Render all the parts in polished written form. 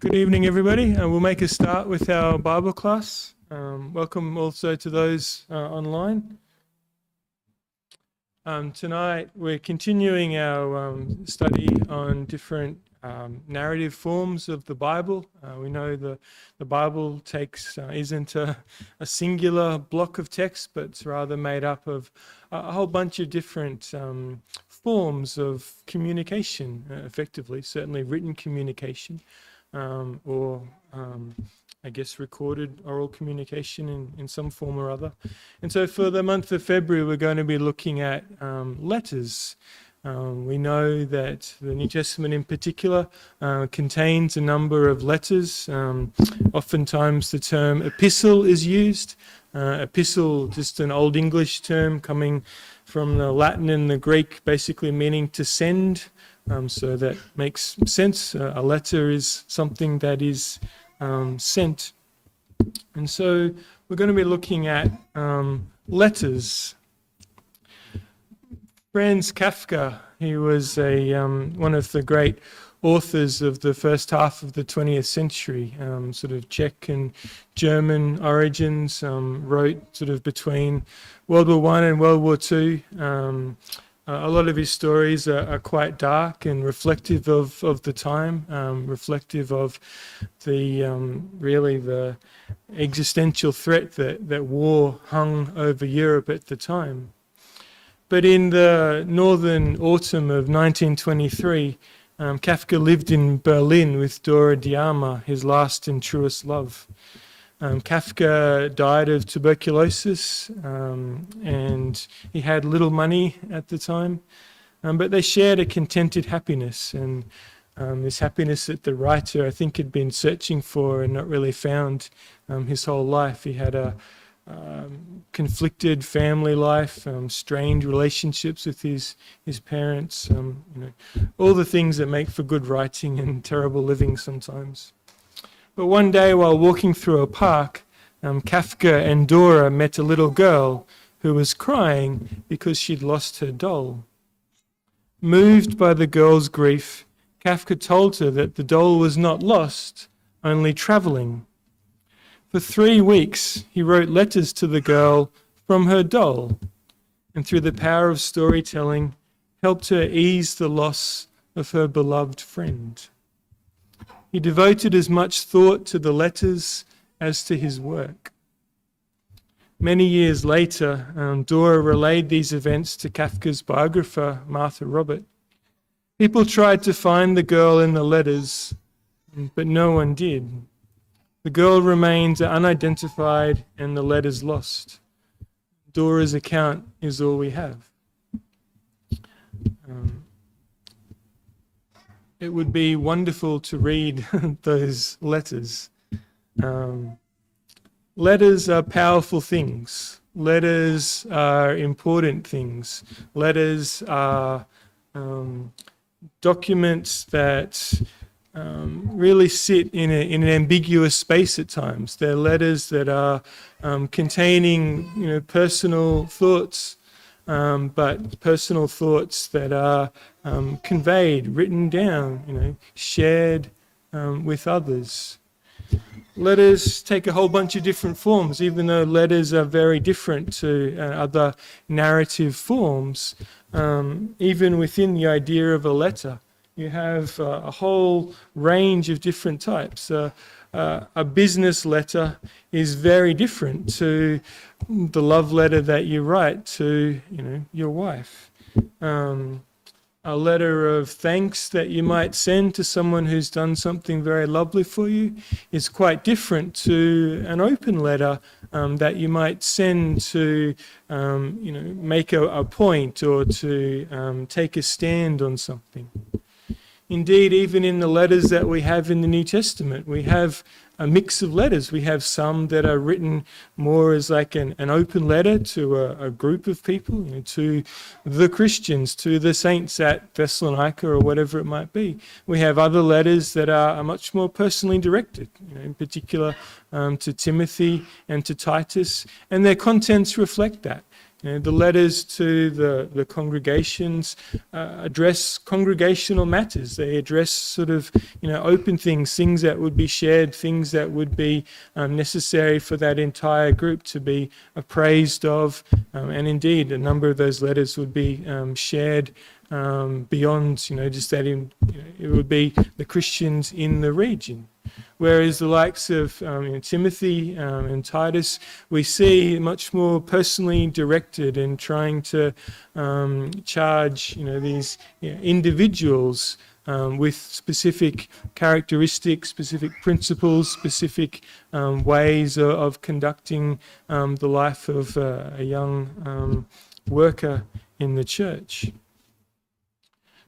Good evening, everybody. We'll make a start with our Bible class. Welcome also to those online. Tonight we're continuing our study on different narrative forms of the Bible. We know the Bible isn't a singular block of text, but it's rather made up of a whole bunch of different forms of communication, effectively, certainly written communication. Or recorded oral communication in some form or other. And so for the month of February, we're going to be looking at letters. We know that the New Testament in particular contains a number of letters. Oftentimes the term epistle is used. Epistle, just an Old English term coming from the Latin and the Greek, basically meaning to send. So that makes sense. A letter is something that is sent. And so we're going to be looking at letters. Franz Kafka, he was one of the great authors of the first half of the 20th century, sort of Czech and German origins, wrote sort of between World War I and World War II. A lot of his stories are quite dark and reflective of the time, reflective of the existential threat that war hung over Europe at the time. But in the northern autumn of 1923, Kafka lived in Berlin with Dora Diama, his last and truest love. Kafka died of tuberculosis, and he had little money at the time, but they shared a contented happiness, and this happiness that the writer, I think, had been searching for and not really found his whole life. He had a conflicted family life, strained relationships with his parents, all the things that make for good writing and terrible living sometimes. But one day while walking through a park, Kafka and Dora met a little girl who was crying because she'd lost her doll. Moved by the girl's grief, Kafka told her that the doll was not lost, only travelling. For 3 weeks, he wrote letters to the girl from her doll, and through the power of storytelling, helped her ease the loss of her beloved friend. He devoted as much thought to the letters as to his work. Many years later, Dora relayed these events to Kafka's biographer, Martha Robert. People tried to find the girl in the letters, but no one did. The girl remains unidentified and the letters lost. Dora's account is all we have. It would be wonderful to read those letters. Letters are powerful things. Letters are important things. Letters are documents that really sit in an ambiguous space at times. They're letters that are containing, personal thoughts, but personal thoughts that are conveyed, written down, shared with others. Letters take a whole bunch of different forms, even though letters are very different to other narrative forms. Even within the idea of a letter, you have a whole range of different types. A business letter is very different to the love letter that you write to, your wife. A letter of thanks that you might send to someone who's done something very lovely for you is quite different to an open letter that you might send to, make a point or to take a stand on something. Indeed, even in the letters that we have in the New Testament, we have a mix of letters. We have some that are written more as like an open letter to a group of people, to the Christians, to the saints at Thessalonica or whatever it might be. We have other letters that are much more personally directed, in particular to Timothy and to Titus, and their contents reflect that. The letters to the congregations address congregational matters. They address sort of, open things that would be shared, things that would be necessary for that entire group to be appraised of. And indeed, a number of those letters would be shared beyond, just that it would be the Christians in the region. Whereas the likes of Timothy and Titus, we see much more personally directed and trying to charge these individuals with specific characteristics, specific principles, specific ways of conducting the life of a young worker in the church.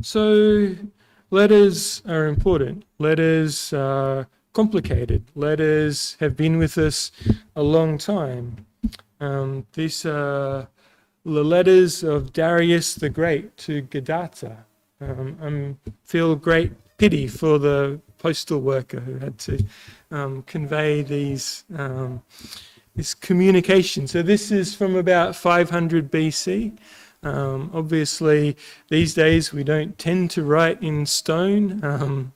So letters are important. Letters are complicated. Letters have been with us a long time. These are the letters of Darius the Great to Gadatta. I feel great pity for the postal worker who had to convey this communication. So this is from about 500 BC. Obviously, these days we don't tend to write in stone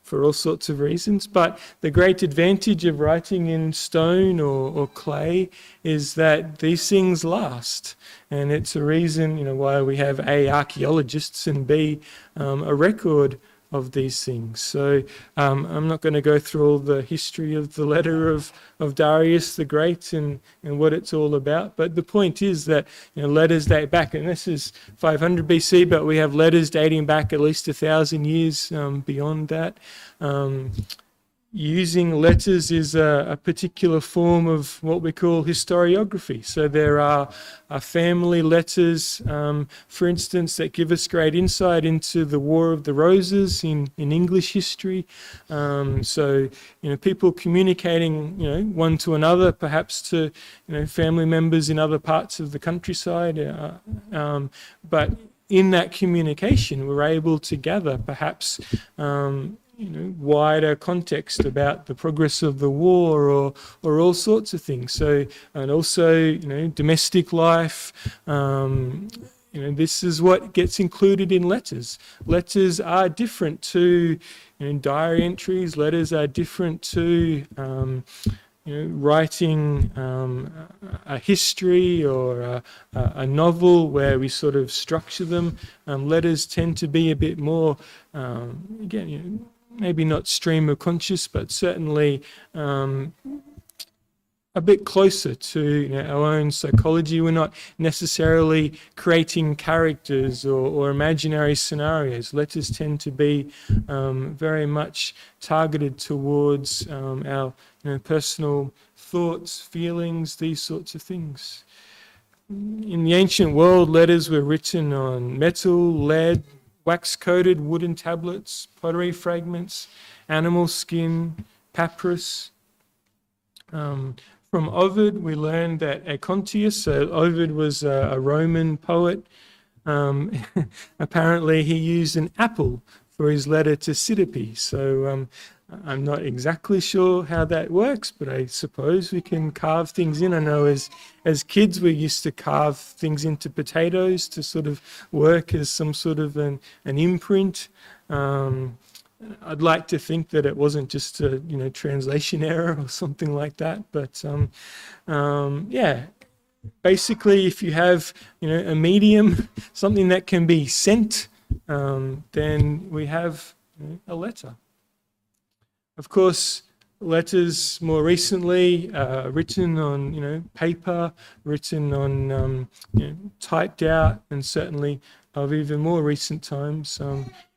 for all sorts of reasons, but the great advantage of writing in stone or clay is that these things last. And it's a reason, why we have A, archaeologists, and B, a record of these things. So I'm not going to go through all the history of the letter of Darius the Great and what it's all about, but the point is that letters date back, and this is 500 BC, but we have letters dating back at least 1,000 years beyond that. Using letters is a particular form of what we call historiography. So there are family letters, for instance, that give us great insight into the War of the Roses in English history. So people communicating, one to another, perhaps to family members in other parts of the countryside. But in that communication, we're able to gather perhaps wider context about the progress of the war or all sorts of things. So, and also, domestic life. This is what gets included in letters. Letters are different to diary entries. Letters are different to writing a history or a novel where we sort of structure them. Letters tend to be a bit more, again, maybe not stream of conscious, but certainly a bit closer to our own psychology. We're not necessarily creating characters or imaginary scenarios. Letters tend to be very much targeted towards our personal thoughts, feelings, these sorts of things. In the ancient world, letters were written on metal, lead, wax-coated wooden tablets, pottery fragments, animal skin, papyrus. From Ovid, we learned that Acontius, so Ovid was a Roman poet. Apparently, he used an apple for his letter to Cydippe. So I'm not exactly sure how that works, but I suppose we can carve things in. I know as kids we used to carve things into potatoes to sort of work as some sort of an imprint. I'd like to think that it wasn't just a translation error or something like that, but yeah. Basically, if you have a medium, something that can be sent, then we have a letter. Of course, letters more recently written on paper, written on typed out, and certainly of even more recent times,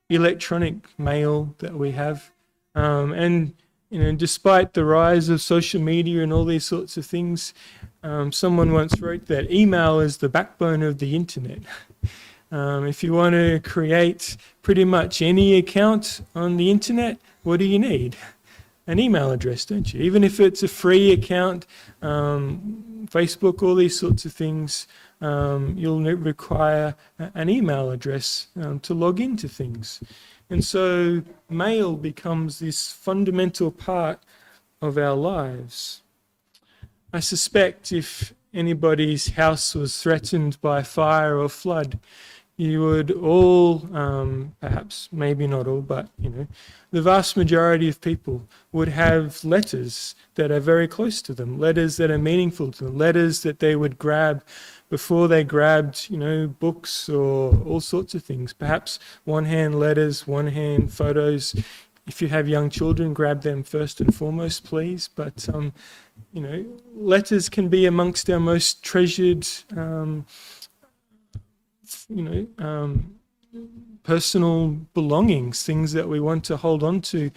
electronic mail that we have. And despite the rise of social media and all these sorts of things, someone once wrote that email is the backbone of the internet. If you want to create pretty much any account on the internet, what do you need? An email address, don't you? Even if it's a free account, Facebook, all these sorts of things, you'll require an email address to log into things. And so mail becomes this fundamental part of our lives. I suspect if anybody's house was threatened by fire or flood, you would all, perhaps, maybe not all, but the vast majority of people would have letters that are very close to them, letters that are meaningful to them, letters that they would grab before they grabbed, books or all sorts of things. Perhaps one-hand letters, one-hand photos. If you have young children, grab them first and foremost, please. But letters can be amongst our most treasured personal belongings, things that we want to hold on to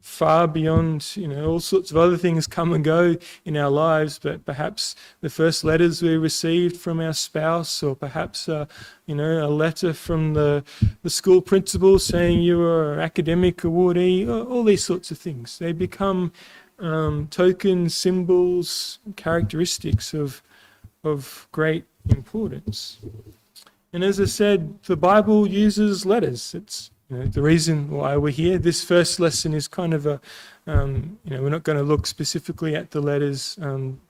far beyond, all sorts of other things come and go in our lives, but perhaps the first letters we received from our spouse, or perhaps, a letter from the school principal saying you were an academic awardee, all these sorts of things. They become tokens, symbols, characteristics of great importance. And as I said, the Bible uses letters. It's the reason why we're here. This first lesson is kind of we're not going to look specifically at the letters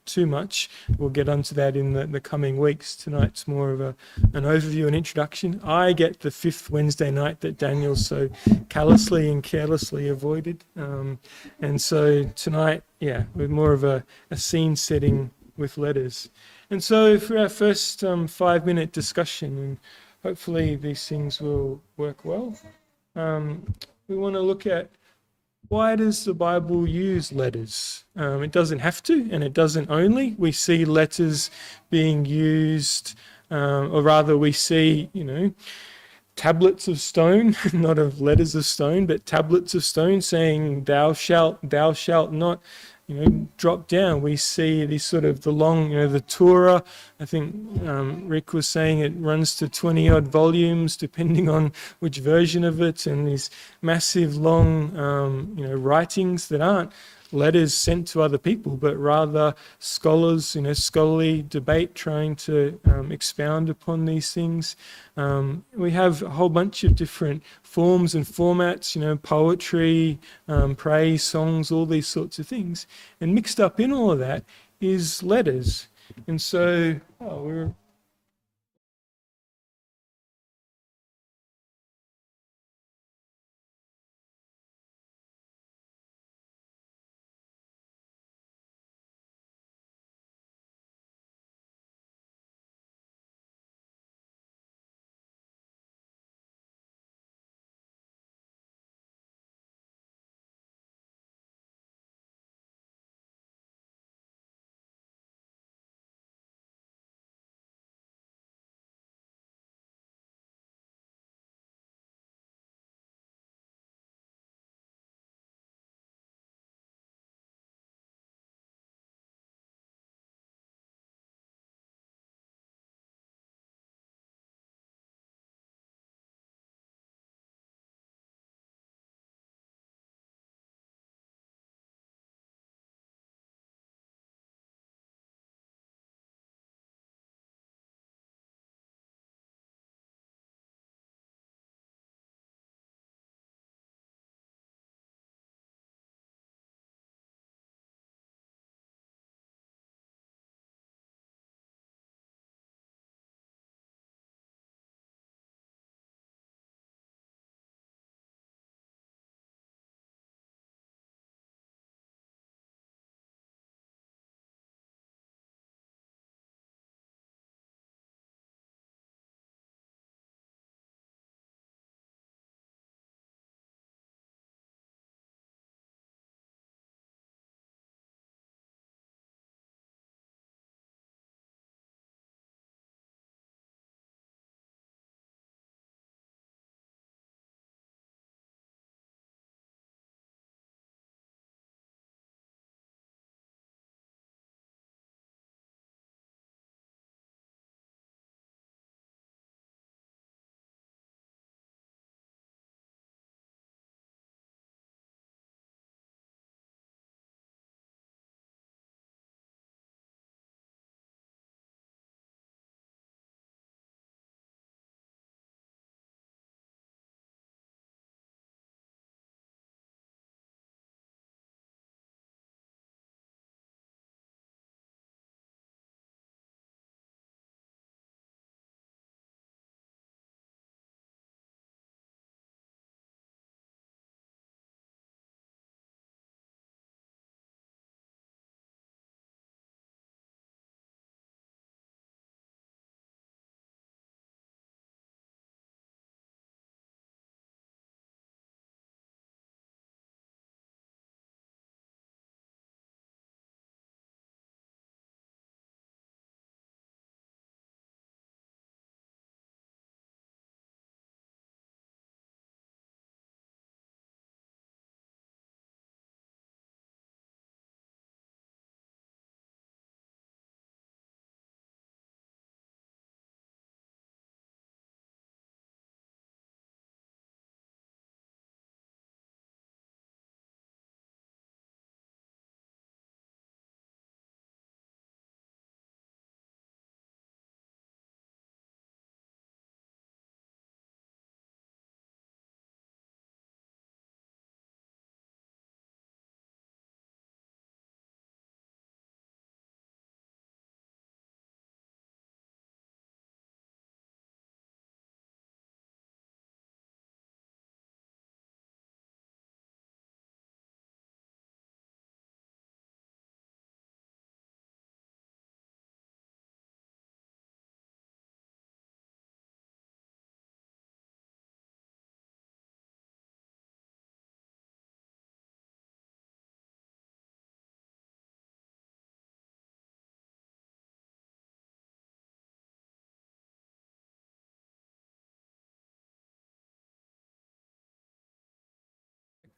too much. We'll get onto that in the coming weeks. Tonight's more of an overview and introduction. I get the fifth Wednesday night that Daniel so callously and carelessly avoided. And so tonight, we're more of a scene setting with letters. And so for our first 5-minute discussion, and hopefully these things will work well, we want to look at, why does the Bible use letters? It doesn't have to, and it doesn't only. We see letters being used, or rather we see, tablets of stone, not of letters of stone, but tablets of stone saying, thou shalt not, drop down. We see these sort of the long, the Torah. I think Rick was saying it runs to 20 odd volumes, depending on which version of it, and these massive long, writings that aren't letters sent to other people, but rather scholars, scholarly debate trying to expound upon these things. We have a whole bunch of different forms and formats, poetry, praise, songs, all these sorts of things. And mixed up in all of that is letters. And so, we're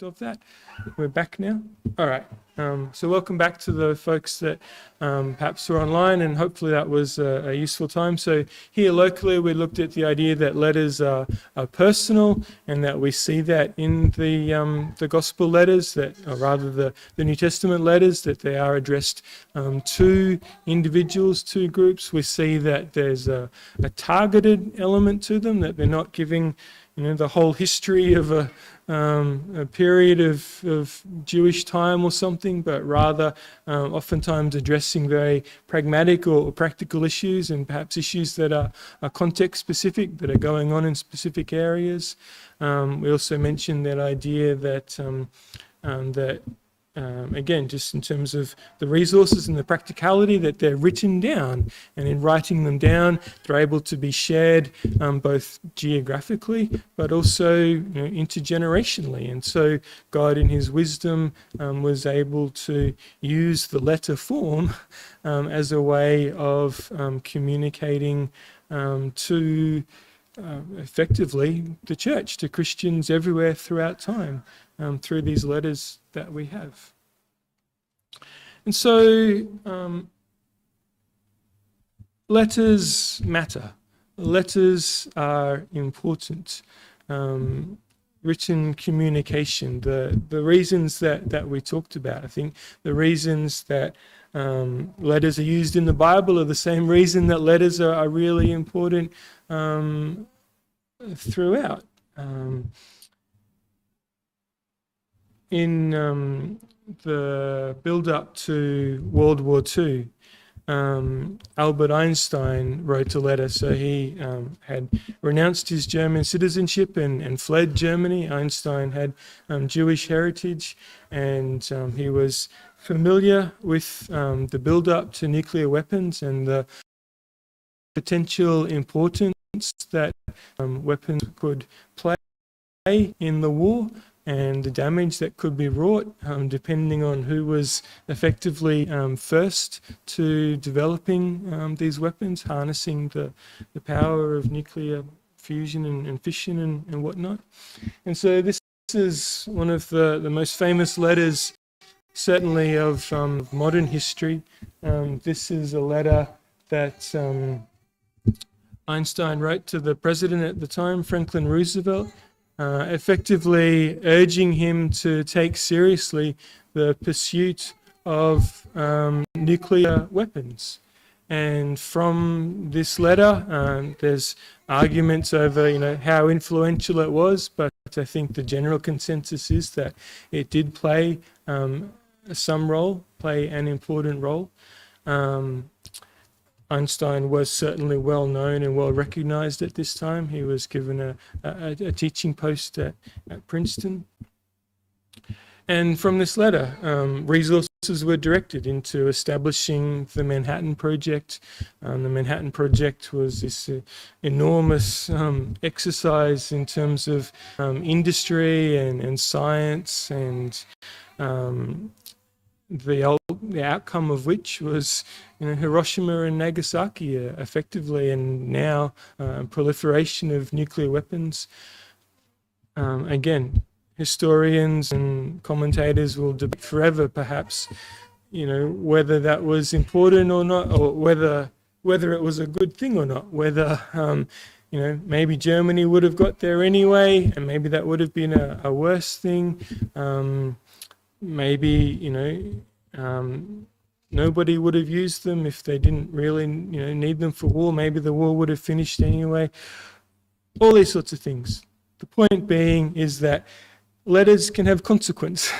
aspect of that. We're back now. All right. So welcome back to the folks that perhaps were online, and hopefully that was a useful time. So here locally, we looked at the idea that letters are personal, and that we see that in the gospel letters, that, or rather the New Testament letters, that they are addressed to individuals, to groups. We see that there's a targeted element to them, that they're not giving the whole history of a period of Jewish time or something, but rather oftentimes addressing very pragmatic or practical issues, and perhaps issues that are context specific, that are going on in specific areas. We also mentioned that idea that again, just in terms of the resources and the practicality, that they're written down, and in writing them down, they're able to be shared both geographically, but also intergenerationally. And so God, in his wisdom, was able to use the letter form as a way of communicating to effectively the church, to Christians everywhere throughout time, through these letters that we have. And so letters matter. Letters are important. Written communication, the reasons that we talked about, I think the reasons that letters are used in the Bible are the same reason that letters are really important throughout. In the build-up to World War II, Albert Einstein wrote a letter. So he had renounced his German citizenship and fled Germany. Einstein had Jewish heritage, and he was familiar with the build-up to nuclear weapons and the potential importance that weapons could play in the war, and the damage that could be wrought depending on who was effectively first to developing these weapons, harnessing the power of nuclear fusion and fission and whatnot. And so this is one of the most famous letters, certainly of modern history. This is a letter that Einstein wrote to the president at the time, Franklin Roosevelt, effectively urging him to take seriously the pursuit of nuclear weapons. And from this letter, there's arguments over, how influential it was, but I think the general consensus is that it did play some role, play an important role. Einstein was certainly well known and well recognized at this time. He was given a teaching post at Princeton. And from this letter, resources were directed into establishing the Manhattan Project. The Manhattan Project was this enormous exercise in terms of industry and science, and the outcome of which was Hiroshima and Nagasaki, effectively, and now proliferation of nuclear weapons. Again, historians and commentators will debate forever, perhaps, whether that was important or not, or whether it was a good thing or not, whether maybe Germany would have got there anyway, and maybe that would have been a worse thing. Maybe, nobody would have used them if they didn't really, need them for war. Maybe the war would have finished anyway. All these sorts of things. The point being is that letters can have consequence.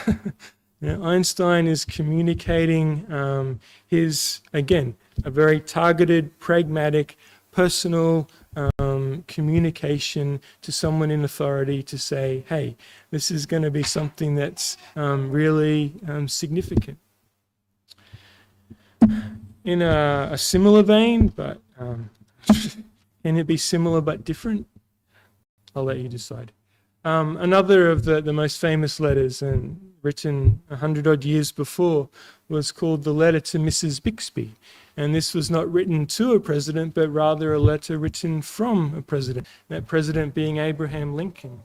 Einstein is communicating his, again, a very targeted, pragmatic, personal communication to someone in authority to say, hey, this is going to be something that's really significant. In a similar vein, but can it be similar but different? I'll let you decide. Another of the most famous letters, and written 100-odd years before, was called the letter to Mrs Bixby. And this was not written to a president, but rather a letter written from a president, that president being Abraham Lincoln.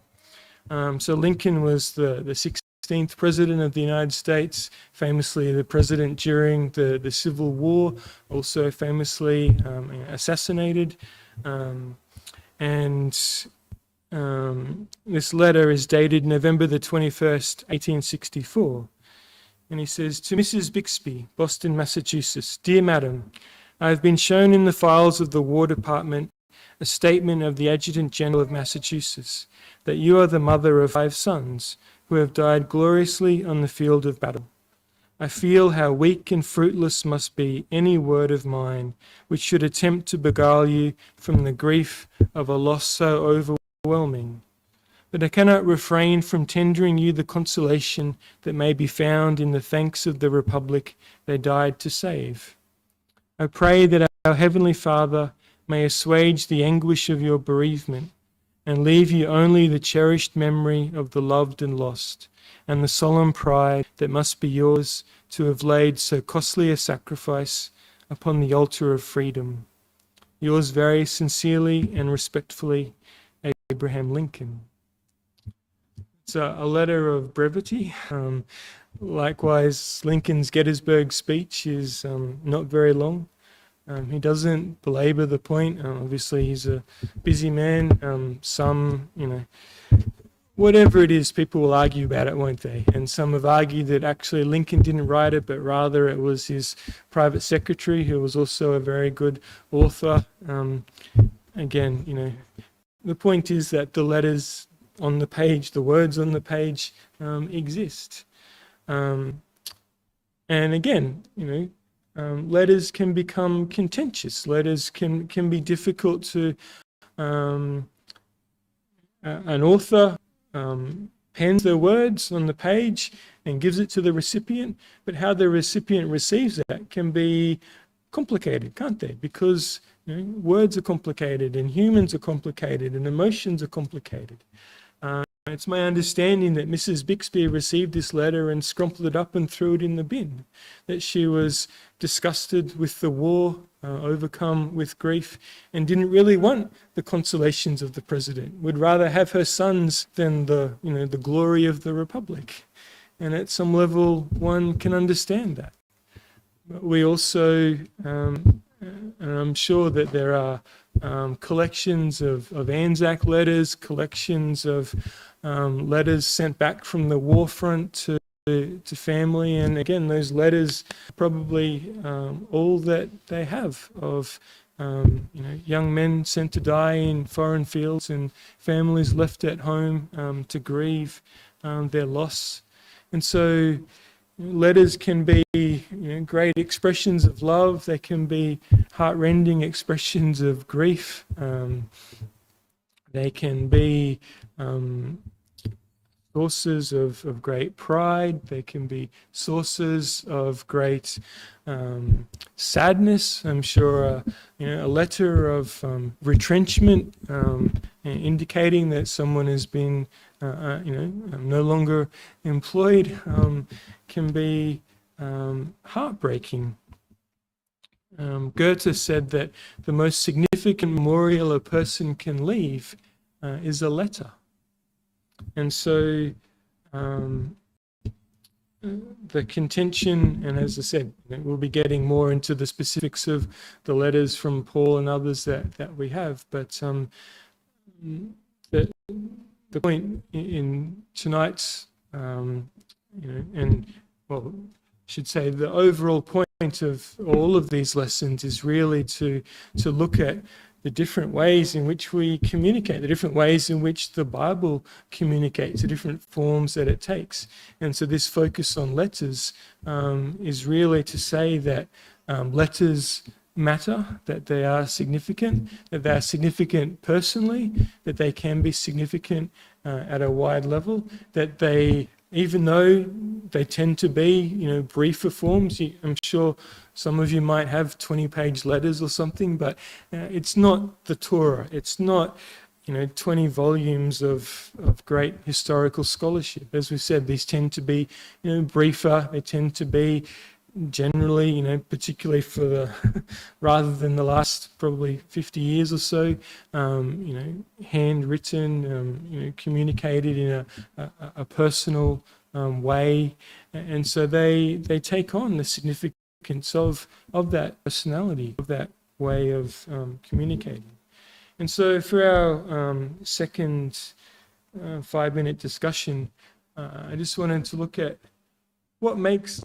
So Lincoln was the 16th 16th President of the United States, famously the president during the Civil War, also famously assassinated. This letter is dated November the 21st, 1864. And he says, "To Mrs Bixby, Boston, Massachusetts. Dear Madam, I have been shown in the files of the War Department a statement of the Adjutant General of Massachusetts that you are the mother of 5 sons who have died gloriously on the field of battle. I feel how weak and fruitless must be any word of mine which should attempt to beguile you from the grief of a loss so overwhelming. But I cannot refrain from tendering you the consolation that may be found in the thanks of the Republic they died to save. I pray that our Heavenly Father may assuage the anguish of your bereavement and leave you only the cherished memory of the loved and lost, and the solemn pride that must be yours to have laid so costly a sacrifice upon the altar of freedom. Yours very sincerely and respectfully, Abraham Lincoln." It's a letter of brevity. Likewise, Lincoln's Gettysburg speech is not very long. He doesn't belabor the point. Obviously, he's a busy man. Whatever it is, people will argue about it, won't they? And some have argued that actually Lincoln didn't write it, but rather it was his private secretary, who was also a very good author. Again, the point is that the letters on the page, the words on the page exist. And again, letters can become contentious. Letters can be difficult to an author pens their words on the page and gives it to the recipient, but how the recipient receives that can be complicated, can't they? Because words are complicated and humans are complicated and emotions are complicated. It's my understanding that Mrs Bixby received this letter and scrumpled it up and threw it in the bin, that she was disgusted with the war, overcome with grief, and didn't really want the consolations of the president, would rather have her sons than the glory of the Republic. And at some level, one can understand that. But we also, and I'm sure that there are collections of Anzac letters, collections of letters sent back from the war front to family, and again, those letters probably all that they have of young men sent to die in foreign fields and families left at home to grieve their loss. And so letters can be great expressions of love. They can be heartrending expressions of grief. They can be sources of great pride. They can be sources of great sadness. I'm sure a letter of retrenchment indicating that someone has been no longer employed can be heartbreaking. Goethe said that the most significant memorial a person can leave is a letter. And so the contention, and as I said, we'll be getting more into the specifics of the letters from Paul and others that we have, but the point in tonight's, I should say the overall point of all of these lessons is really to look at the different ways in which we communicate, the different ways in which the Bible communicates, the different forms that it takes. And so this focus on letters is really to say that letters matter, that they are significant personally, that they can be significant at a wide level, that they, even though they tend to be, briefer forms, I'm sure some of you might have 20-page letters or something, but it's not the Torah. It's not, 20 volumes of great historical scholarship. As we said, these tend to be, briefer. They tend to be generally, particularly for the, rather than the last probably 50 years or so, handwritten, communicated in a personal way, and so they take on the significance of that personality, of that way of communicating. And so for our second 5-minute discussion, I just wanted to look at what makes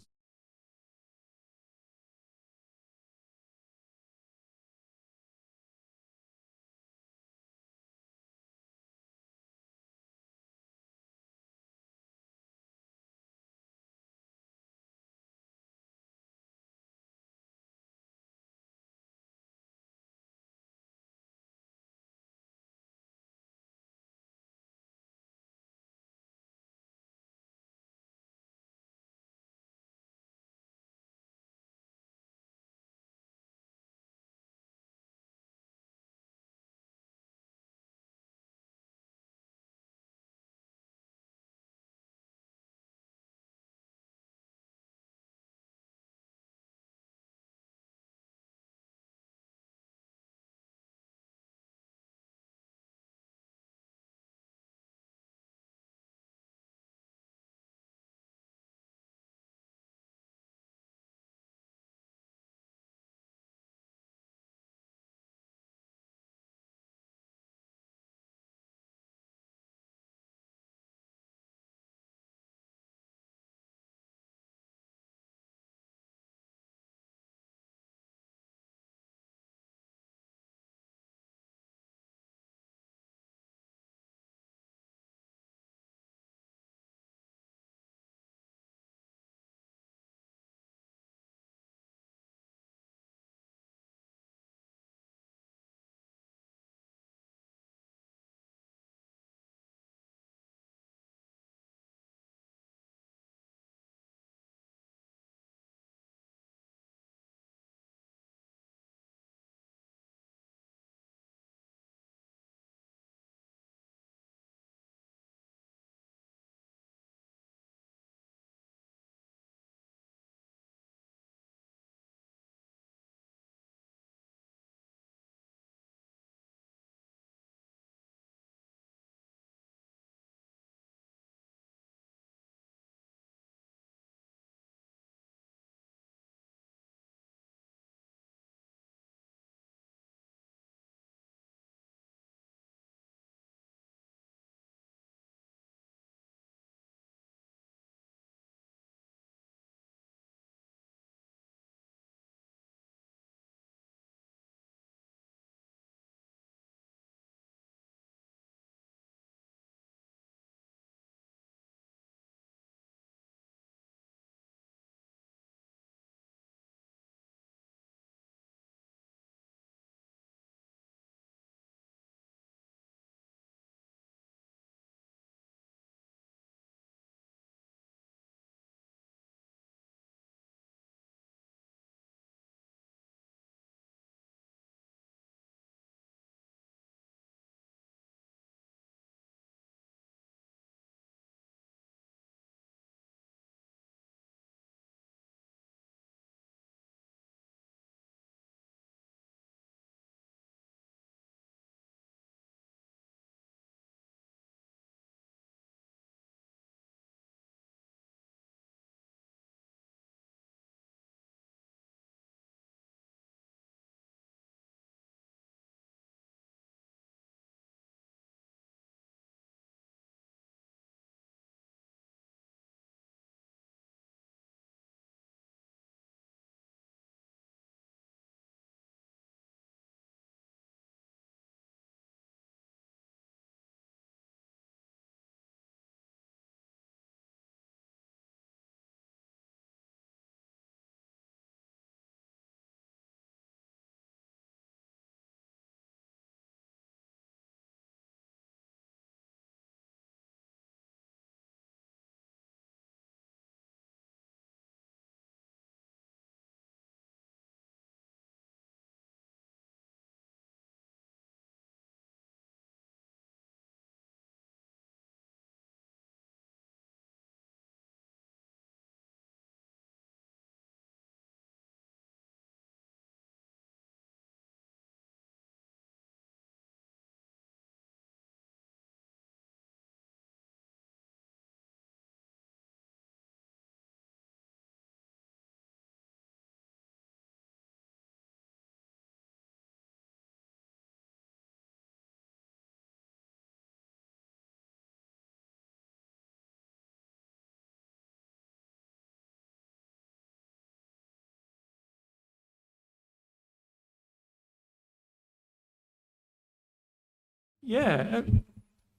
Yeah,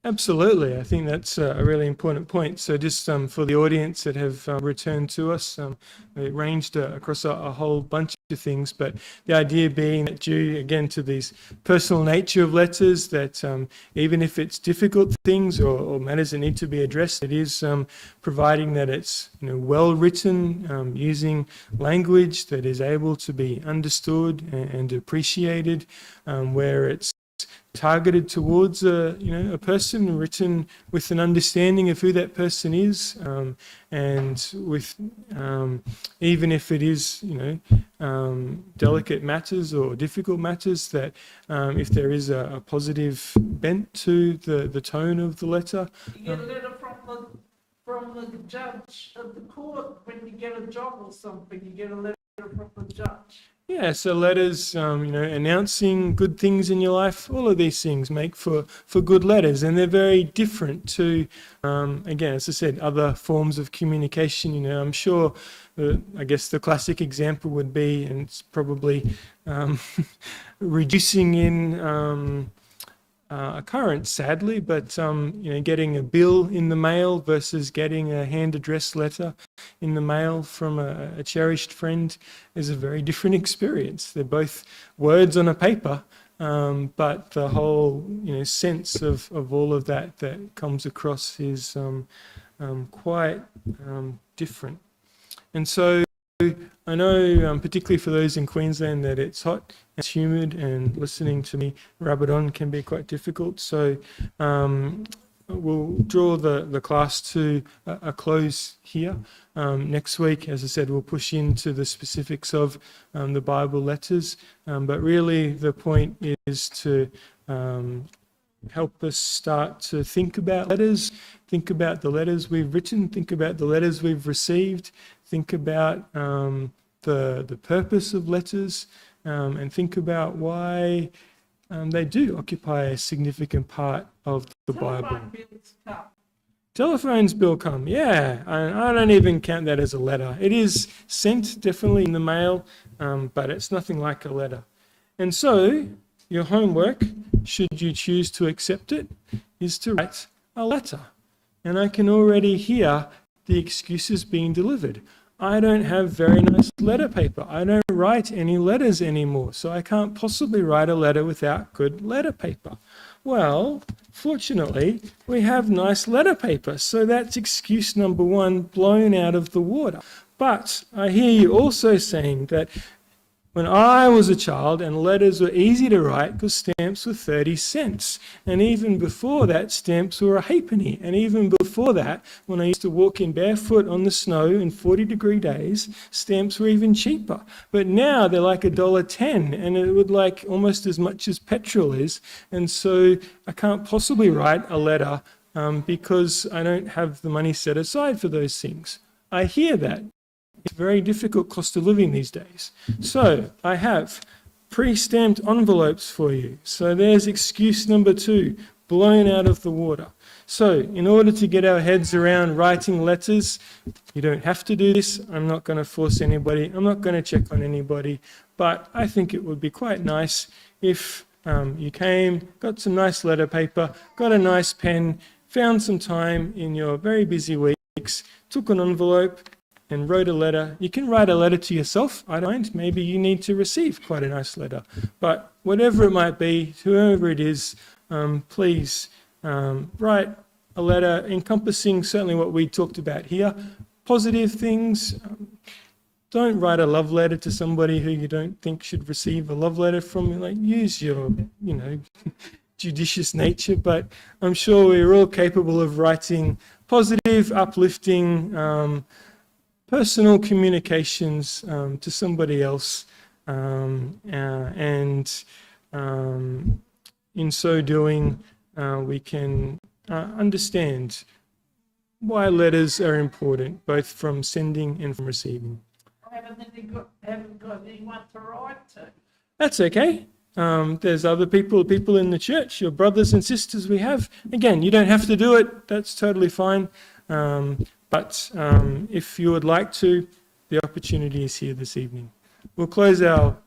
absolutely. I think that's a really important point. So just for the audience that have returned to us, it ranged across a whole bunch of things, but the idea being that due, again, to these personal nature of letters, that even if it's difficult things or matters that need to be addressed, it is providing that it's well written, using language that is able to be understood and appreciated, where it's targeted towards a person, written with an understanding of who that person is, and with even if it is delicate matters or difficult matters, that if there is a positive bent to the tone of the letter. You get a letter from the judge of the court when you get a job or something. You get a letter from the judge. Yeah, so letters, announcing good things in your life, all of these things make for good letters, and they're very different to, again, as I said, other forms of communication. I'm sure, I guess the classic example would be, and it's probably reducing in occurrence, sadly, but getting a bill in the mail versus getting a hand-addressed letter in the mail from a cherished friend is a very different experience. They're both words on a paper, but the whole sense of all of that comes across is quite different. And so I know, particularly for those in Queensland, that it's hot, it's humid, and listening to me rabbit on can be quite difficult. So we'll draw the class to a close here. Next week, as I said, we'll push into the specifics of the Bible letters. But really the point is to help us start to think about letters, think about the letters we've written, think about the letters we've received, think about the purpose of letters, and think about why they do occupy a significant part of the Bible. Telephone's bill come, yeah. I don't even count that as a letter. It is sent definitely in the mail, but it's nothing like a letter. And so your homework, should you choose to accept it, is to write a letter. And I can already hear the excuses being delivered. I don't have very nice letter paper. I don't write any letters anymore, so I can't possibly write a letter without good letter paper. Well, fortunately, we have nice letter paper, so that's excuse number one blown out of the water. But I hear you also saying that when I was a child and letters were easy to write because stamps were 30 cents. And even before that, stamps were a halfpenny. And even before that, when I used to walk in barefoot on the snow in 40-degree days, stamps were even cheaper. But now they're like $1.10, and it would like almost as much as petrol is. And so I can't possibly write a letter because I don't have the money set aside for those things. I hear that. It's a very difficult cost of living these days. So I have pre-stamped envelopes for you. So there's excuse number two, blown out of the water. So in order to get our heads around writing letters, you don't have to do this. I'm not going to force anybody. I'm not going to check on anybody. But I think it would be quite nice if you came, got some nice letter paper, got a nice pen, found some time in your very busy weeks, took an envelope, and wrote a letter. You can write a letter to yourself, I don't mind. Maybe you need to receive quite a nice letter. But whatever it might be, whoever it is, please write a letter encompassing certainly what we talked about here. Positive things. Don't write a love letter to somebody who you don't think should receive a love letter from you. Like, use your, judicious nature. But I'm sure we're all capable of writing positive, uplifting, personal communications to somebody else, and in so doing, we can understand why letters are important, both from sending and from receiving. I haven't got anyone to write to. That's okay. There's other people in the church, your brothers and sisters we have. Again, you don't have to do it. That's totally fine. But if you would like to, the opportunity is here this evening. We'll close our